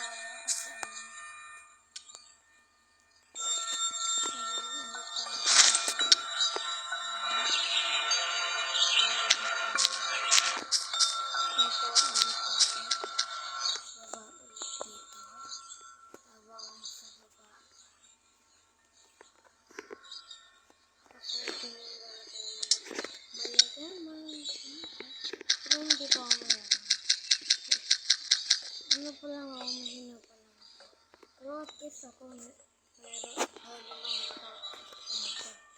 tayo kasi ano pa lang ako, mahina pa lang ako. Pero at least ako, pero hard lang ako. Ano sa akin?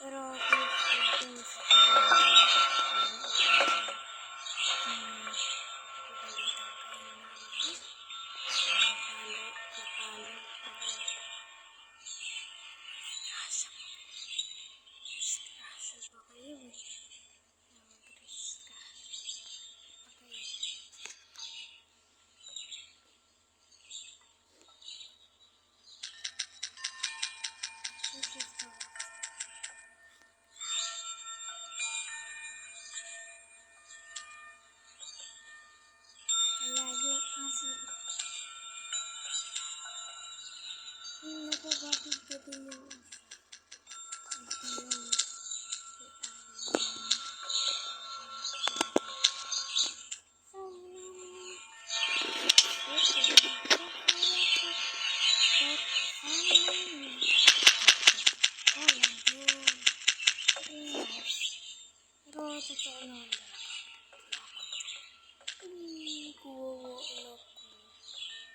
Pero napabagod ka din yung pero totoo naman kuwawa anak ko.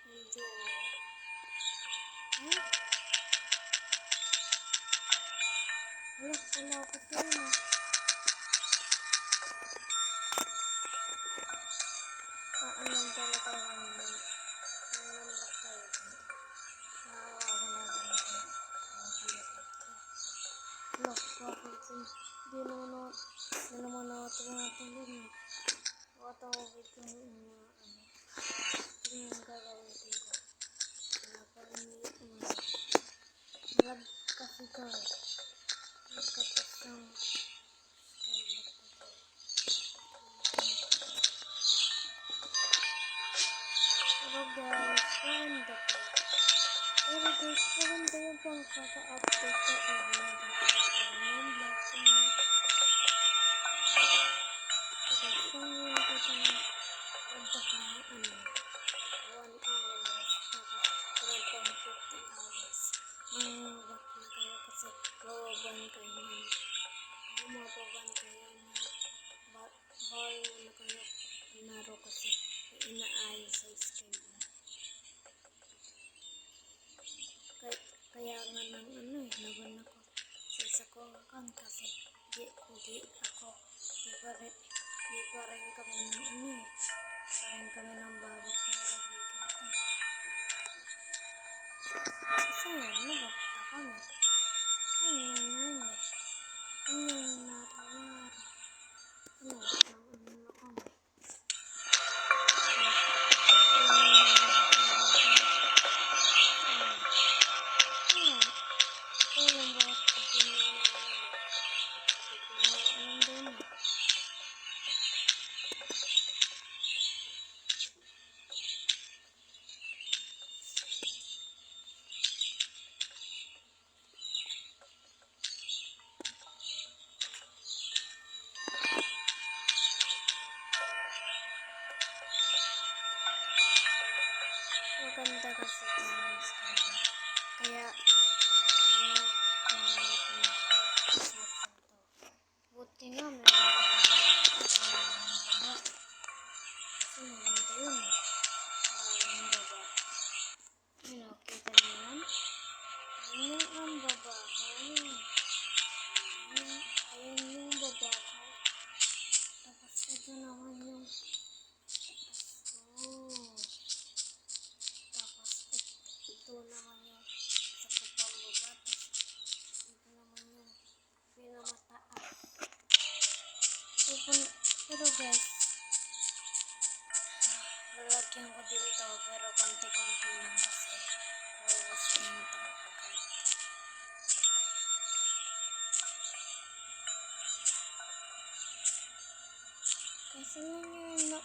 Medyo wala ko sa'yo na. Anong talaga naman ba kayo? Nakawa na din ako. Di naman ako tumatulog na. Watawagit ko yung mga ito yung gagawin ko. Malag kasi ka magkatapos kang pero guys, maganda po. Pero guys, maganda yung pang kaka-update ko yung vlog ko. Guys, kung yun nakita na punta ka ng 1 hours tapos 3.50 hours. Mawabat na kayo kasi mawaban kayo na. Mawaban kayo na. Bawal na kayo naro kasi inaayos sa schedule. Kaya nga nang laban ako sa isa kong account kasi di pa rin kami ng kami ng babak ng kaibigan ko. Kasi nabakta kami. Ay, maganda kasi kaya buti nga meron kasi maganda yun maraming baba kita niyo yan ayun ang baba ayun yung baba tapos ito naman yung ito naman yung sa kapambaba tapos ito naman yung pinamataas. lalagyan ko din ito pero konti-konti lang kasi maubos din ito agad. Kasi lang yun na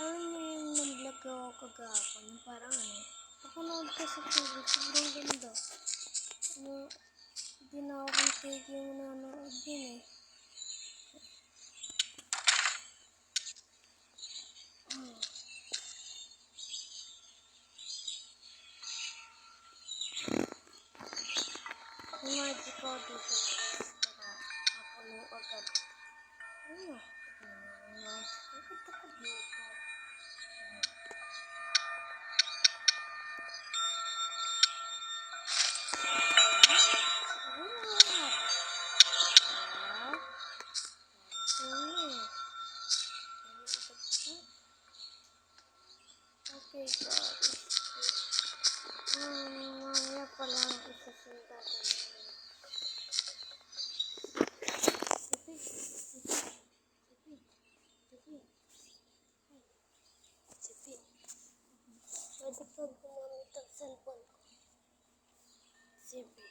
alam mo yung nag-vlog ako kagapon yung parang napanood ko sa TV, sobrang ganda. Hindi na ako kontig yung nanonood din Magic ko dito para mapuno agad. Magic ko dito. Okay guys. Mamaya pala ang isasunta ko. Pwede pag gumamit ang cellphone ko. Sipi.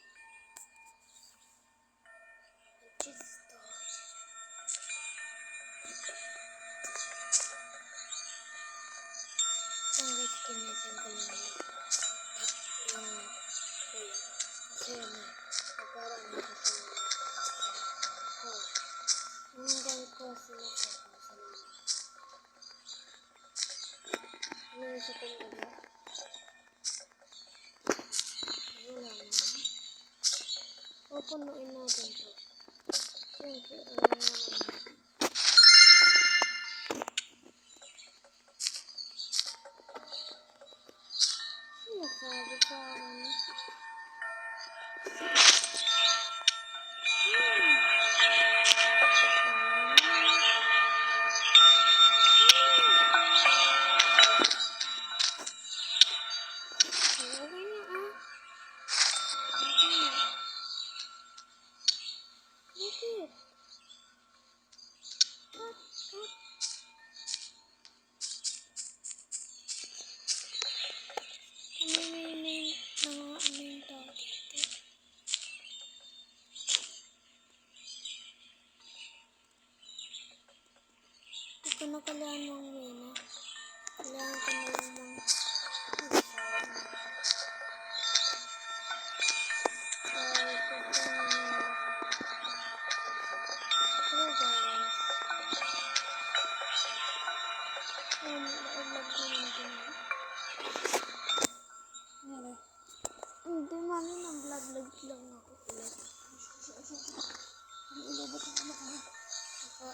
Ang guys, kinisin ko lang yung kuya ko. Kasi nagkaroon na kasi hanggang ko sinasabi ko sa mga. Ano yung sa kumbaga? Wala na. Pupunuin natin to. Siyempre, ano naman. Sinasabi sa akin. Bakit? Hindi ko na kailangan mong wina. Kailangan ko na lang mong hindi mami, nag-vlog lang ako ulit. Ilabot ako na ako.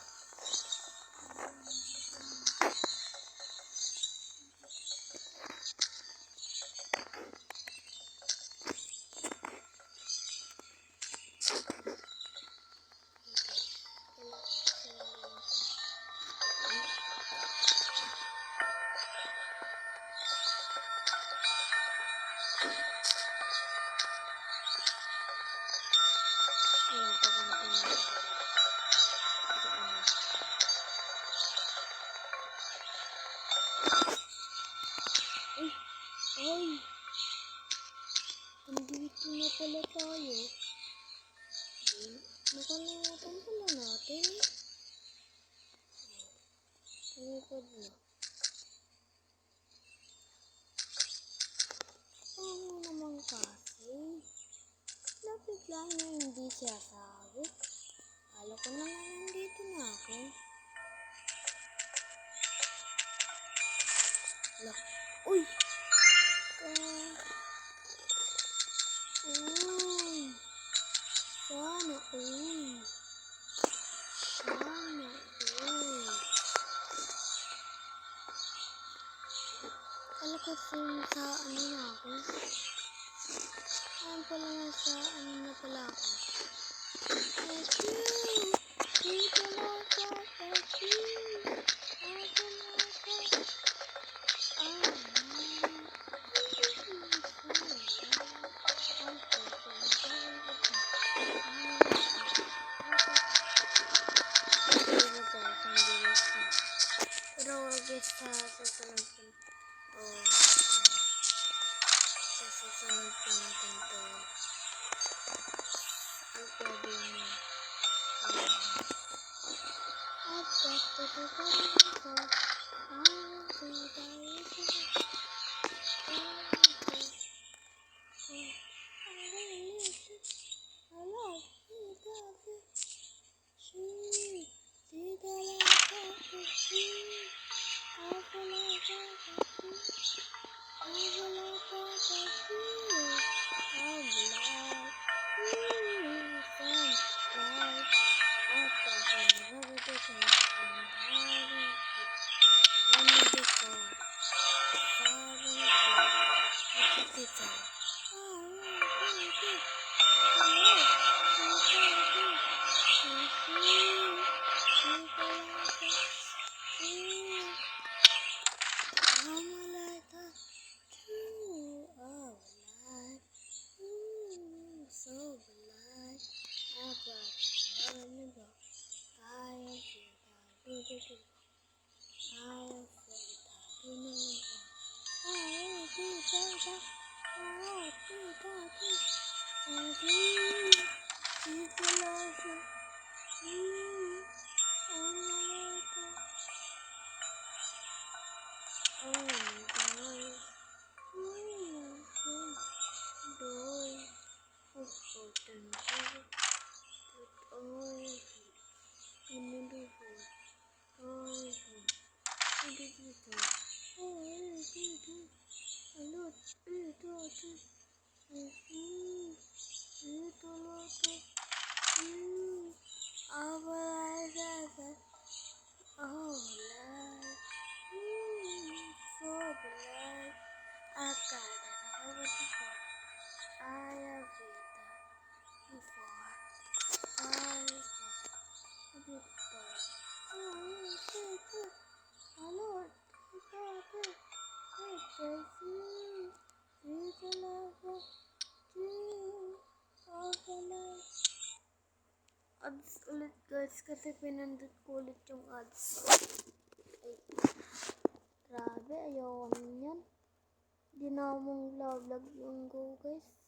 Ay! Andito na pala tayo. Nakalimutan pala natin. Talikod na. Paano naman kasi? Lapit lang na hindi siya sabi. Kala ko na nga nandito na ako. Look. Uy! Sana all. Kala ko sa ano na ako. Ayan pala nasa ano na pala ako. Thank you. Dito na ka. Thank you. Dito na ka. Pero guys, sa susunod ko, sa susunod ko natin to, ang pwede mo, I've got to be grateful, I'll be grateful, ads ulit guys kasi pinindot ko ulit yung ads. Ay, grabe, ayaw ko yan. Di na mong vlog yung go guys.